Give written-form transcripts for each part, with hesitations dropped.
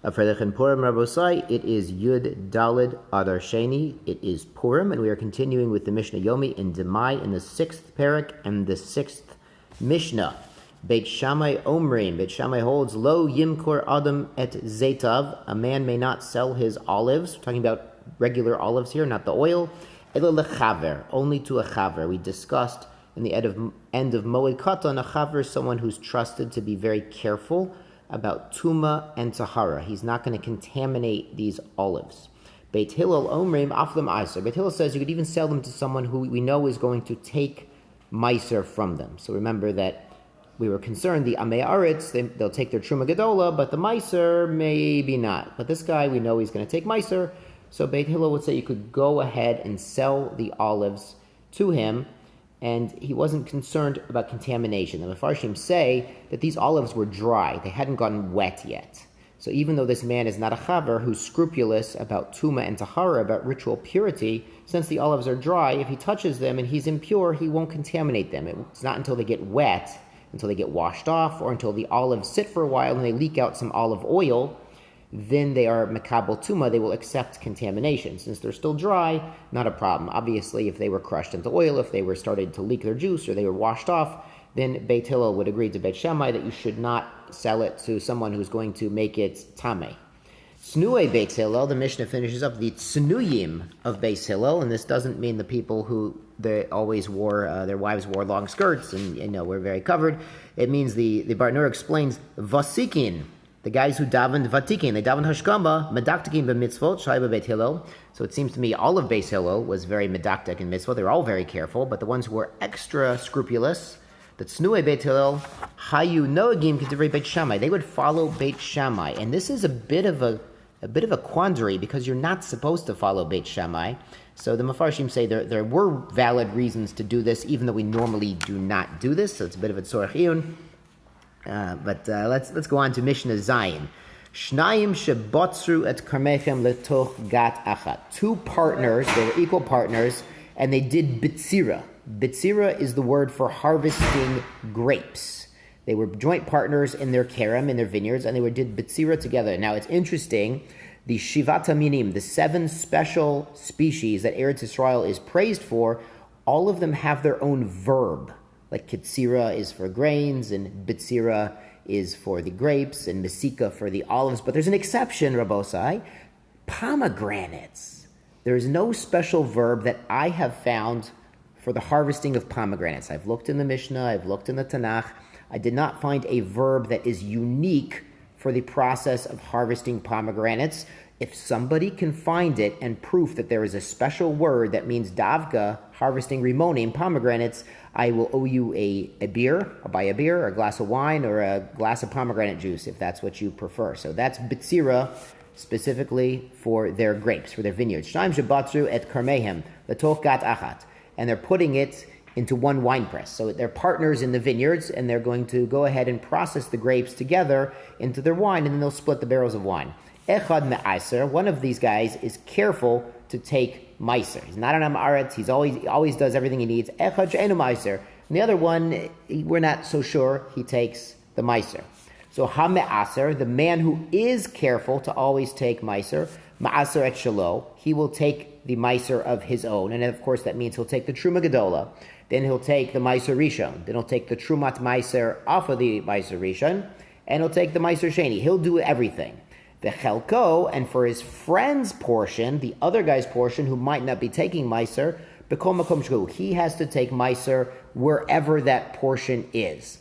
Afrelechin Purim Rabosai, it is Yud Dalid Adar Sheni, it is Purim, and we are continuing with the Mishnah Yomi in Demai in the 6th parak and the 6th Mishnah. Beit Shammai Omrim, Beit Shammai holds, Lo Yimkor Adam et Zetav, a man may not sell his olives, we're talking about regular olives here, not the oil, Elo lechaver, only to a chaver. We discussed in the end of Moed Katan, a chaver is someone who's trusted to be very careful about Tuma and Tahara. He's not going to contaminate these olives. Beit Hillel Omrim Aflam Iser. Beit Hillel says you could even sell them to someone who we know is going to take Meiser from them. So remember that we were concerned, the Amei Aretz, they'll take their Truma Gedola, but the Meiser, maybe not. But this guy, we know he's going to take Meiser. So Beit Hillel would say you could go ahead and sell the olives to him, and he wasn't concerned about contamination. The Mefarshim say that these olives were dry. They hadn't gotten wet yet. So even though this man is not a chaver who's scrupulous about tuma and tahara, about ritual purity, since the olives are dry, if he touches them and he's impure, he won't contaminate them. It's not until they get wet, until they get washed off, or until the olives sit for a while and they leak out some olive oil, then they are mekabel tuma, they will accept contamination. Since they're still dry, not a problem. Obviously, if they were crushed into oil, if they were started to leak their juice, or they were washed off, then Beit Hillel would agree to Beit Shammai that you should not sell it to someone who's going to make it tameh. Snui Beit Hillel, the Mishnah finishes up the tsnuyim of Beit Hillel, and this doesn't mean the people who they always wore, their wives wore long skirts and were very covered. It means the Barnur explains vasikin, the guys who davened vatikin, they davened hashkama, medaktikin b'mitzvot, shayba Beit Hillel. So it seems to me all of Beit Hillel was very medaktik in mitzvot. They were all very careful, but the ones who were extra scrupulous, the tznuei Beit Hillel, hayu noagim k'divrei Beit Shammai, they would follow Beit Shammai, and this is a bit of a quandary because you're not supposed to follow Beit Shammai. So the Mefarshim say there were valid reasons to do this, even though we normally do not do this. So it's a bit of a tzorech iyun. But let's go on to Mishnah Zayin. Shnayim shebotzru et karmechem letoch gat achat. Two partners, they were equal partners, and they did bitzira. Bitzira is the word for harvesting grapes. They were joint partners in their kerem, in their vineyards, and they did bitzira together. Now it's interesting, the Shivat Minim, the 7 special species that Eretz Yisrael is praised for, all of them have their own verb. Like Kitsira is for grains, and Bitzira is for the grapes, and Mesika for the olives. But there's an exception, Rabosai, pomegranates. There is no special verb that I have found for the harvesting of pomegranates. I've looked in the Mishnah, I've looked in the Tanakh. I did not find a verb that is unique for the process of harvesting pomegranates. If somebody can find it and proof that there is a special word that means davka, harvesting rimonim, pomegranates, I will owe you a beer, I'll buy a beer, or a glass of wine, or a glass of pomegranate juice, if that's what you prefer. So that's bitzira, specifically for their grapes, for their vineyards. Shnaim shebatzu et karmehem, letoch gat achat. And they're putting it into one wine press. So they're partners in the vineyards, and they're going to go ahead and process the grapes together into their wine, and then they'll split the barrels of wine. Echad me'aser, one of these guys is careful to take meiser. He's not an amaretz, he always does everything he needs. Echad she'enu meiser. And the other one, we're not so sure, he takes the meiser. So ha-me'aser, the man who is careful to always take meiser, ma'aser et shelo, he will take the meiser of his own, and of course that means he'll take the truma gedola. Then he'll take the meiser rishon. Then he'll take the trumat meiser off of the meiser rishon, and he'll take the meiser sheni. He'll do everything. The chelko, and for his friend's portion, the other guy's portion, who might not be taking meiser, b'kol makom shku, he has to take meiser wherever that portion is.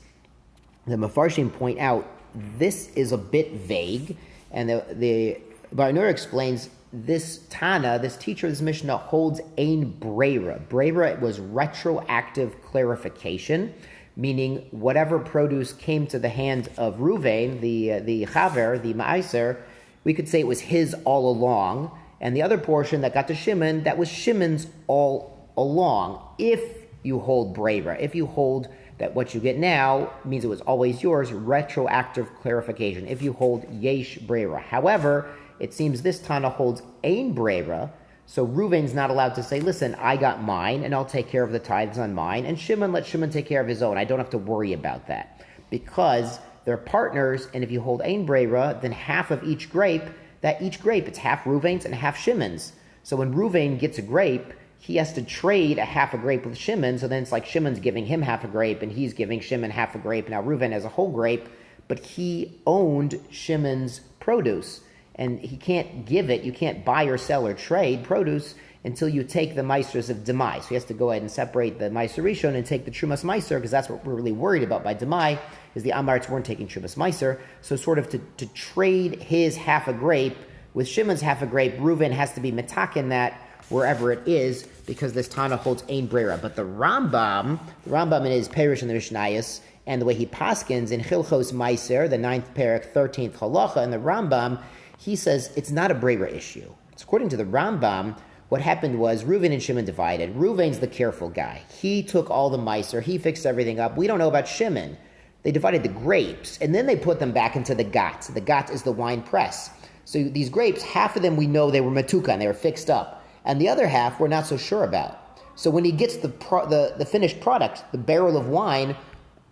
The Mefarshim point out this is a bit vague, and the Barnur explains this Tana, this teacher, this Mishnah holds ein breira. Breira was retroactive clarification, meaning whatever produce came to the hand of Ruvain, the chaver, the ma'aser, we could say it was his all along, and the other portion that got to Shimon, that was Shimon's all along. If you hold breira, if you hold that what you get now means it was always yours, retroactive clarification. If you hold yesh breira. However, it seems this Tana holds ein breira, so Reuven's not allowed to say, listen, I got mine, and I'll take care of the tithes on mine, and Shimon, let Shimon take care of his own. I don't have to worry about that. Because they're partners, and if you hold ein breira, then half of each grape, it's half Reuven's and half Shimon's. So when Reuven gets a grape, he has to trade a half a grape with Shimon, so then it's like Shimon's giving him half a grape, and he's giving Shimon half a grape. Now Reuven has a whole grape, but he owned Shimon's produce, and he can't give it, you can't buy or sell or trade produce until you take the meisers of Demai. So he has to go ahead and separate the meiser rishon and take the trumas meiser, because that's what we're really worried about by Demai, is the Amarites weren't taking trumas meiser. So sort of to trade his half a grape with Shimon's half a grape, Reuven has to be metaken that wherever it is, because this Tana holds ein brera. But the Rambam in his Perish in the Mishnayos, and the way he paskins in Hilchos Meiser, the 9th parak, 13th halacha, and the Rambam, he says it's not a brera issue. It's according to the Rambam, what happened was Reuven and Shimon divided. Reuven's the careful guy. He took all the Meiser, he fixed everything up. We don't know about Shimon. They divided the grapes, and then they put them back into the gat. The gat is the wine press. So these grapes, half of them we know they were matukan, they were fixed up. And the other half we're not so sure about. So when he gets the finished product, the barrel of wine,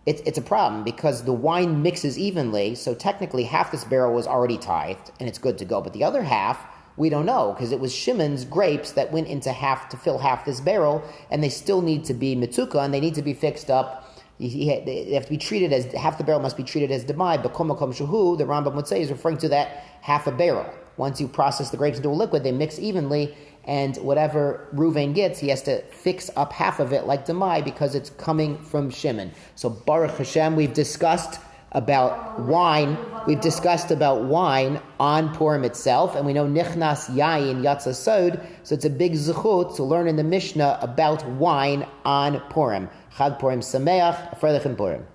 it's a problem because the wine mixes evenly. So technically half this barrel was already tithed and it's good to go. But the other half, we don't know because it was Shimon's grapes that went into half to fill half this barrel, and they still need to be mitzukah and they need to be fixed up. They have to be treated as, half the barrel must be treated as demai. But komakom shuhu, the Rambam would say, is referring to that half a barrel. Once you process the grapes into a liquid, they mix evenly, and whatever Reuven gets, he has to fix up half of it like Demai because it's coming from Shimon. So Baruch Hashem, we've discussed about wine. We've discussed about wine on Purim itself, and we know Nichnas Yayin Yatsa Sod, so it's a big zechut to learn in the Mishnah about wine on Purim. Chag Purim Sameach, Freilichen Purim.